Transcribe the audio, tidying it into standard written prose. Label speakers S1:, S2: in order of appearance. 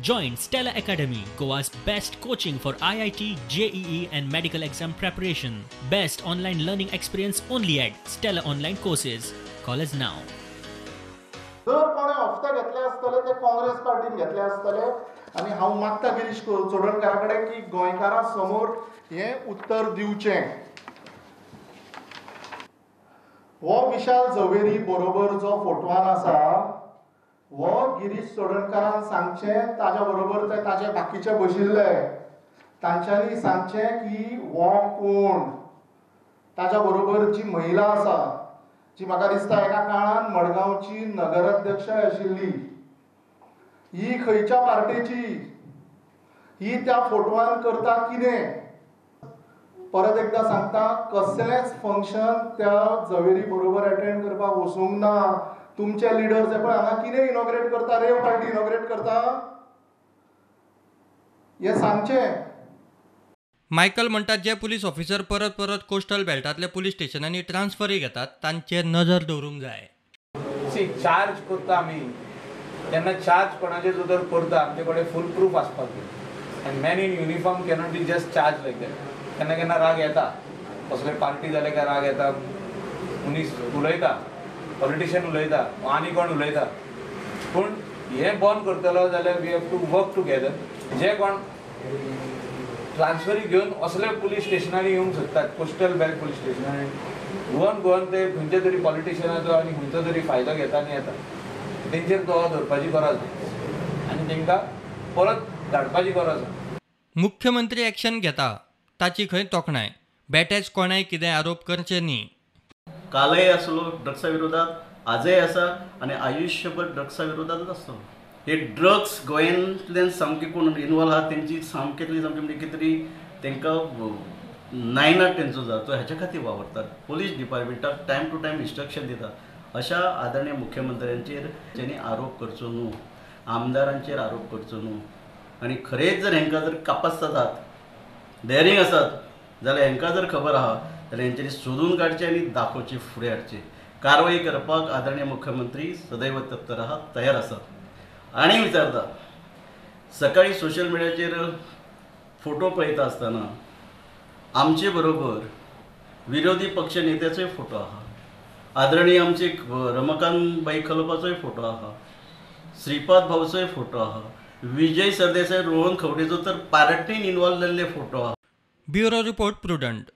S1: Join Stella Academy, Goa's best coaching for IIT, JEE and medical exam preparation. Best online learning experience only at Stella Online Courses. Call us now.
S2: जर कोणे हफ्ते घेतले आसतले ते काँग्रेस पार्टीन घेतले आसतले आणि हांव मागता गिरीश चोडणकारा कडेन की गोंयकारां समोर हे उत्तर दिवचें. हो विशाल झवेरी बरोबर जो फोटवान आसा हो गिरीश चोडणकारान सांगचें ताज्या बरोबर ते ताजे बाकीचे बशिल्ले तांच्यांनी सांगचें की हो कोण. ताज्या बरोबर जी महिला आसा जी म्हाका दिसता एका काळान मडगांवची नगराध्यक्ष आशिल्ली ही खंयच्या पार्टीची ही त्या फोटवान करता कितें. परत एकदा सांगता कसलेंच फंक्शन त्या झवेरी बरोबर अटेंड करपाक वचूंक ना. तुमचे लिडर्स हे पळय हांगा कितें इनॉग्रेट करता, रेव पार्टी इनॉग्रेट करता हे सांगचें.
S3: मायकल म्हणतात जे पुलीस ऑफिसर परत परत कोस्टल बेल्टांतल्या पुलीस स्टेशनांनी ट्रान्सफरी घेतात तांचेर नजर दवरूंक जाय.
S4: चार्ज करता आमी तेन्ना चार्ज कोणाचे जर करता आमचे कडेन फूल प्रूफ आसपाक जाय. End man in uniform cannot be just charge like that. केन्ना केन्ना राग येता, कसले पार्टी जाले काय राग येता, मनीस उलयता, पॉलिटिशियन उलयता, आनी कोण उलयता. पूण हें बंद करतलो जाल्यार we have to work together. जे कोण ट्रान्सफरी घेवन असले पुलीस स्टेशनांनी येवंक सोदतात, कोस्टल बेल्ट पुलीस स्टेशनांनी गोवन ते खंयच्या तरी पॉलिटिशियनाचो आनी खंयचो तरी फायदो घेता आनी येता. तेंचेर दोळो धरपाची गरज ना आनी तांकां परत धाडपाची गरज ना.
S3: मुख्यमंत्री एक्शन घेता ताची खंय तोखणाय. बेठेच कोणाय कितें आरोप करचे न्ही.
S5: कालय आसलो ड्रग्सा विरोधात, आजय आसा आनी आयुश्यभर ड्रग्सा विरोधातच आसतलो. हे ड्रग्स गोंयांतल्यान सामके कोण इनवॉल्व आहा तेंची सामकेतली सामकी म्हणजे कितें तरी तांकां नायनाट तेंचो जातो हेच्या खातीर वावरतात. पुलीस डिपार्टमेंटाक टायम टू टायम इन्स्ट्रक्शन दितात. अशा आदरणीय मुख्यमंत्र्यांचेर जेणी आरोप करचो न्हू, आमदारांचेर आरोप करचो न्हू. आनी खरेंच जर हेंकां जर कापासतात, डेअरिंग आसात जाल्यार हेंकां जर खबर आहा जाल्यार हेंच्यांनी सोदून काडचें आनी दाखोवचें, फुडें हाडचें. कारवाई करपाक आदरणीय मुख्यमंत्री सदैव तत्पर आहात, तयार आसात. आनी विचारता, सकाळी सोशल मिडियाचेर फोटो पळयता आसतना आमचे बरोबर विरोधी पक्ष नेत्याचोय फोटो आहा, आदरणीय आमचे रमाकांत बाई खलोपाचोय फोटो आहा, श्रीपाद भाऊचोय फोटो आहा, विजय सरदेसाय, रोहन खवडेचो तर पार्टीन इनवॉल्व जाल्ले फोटो आहा.
S3: Bureau report prudent.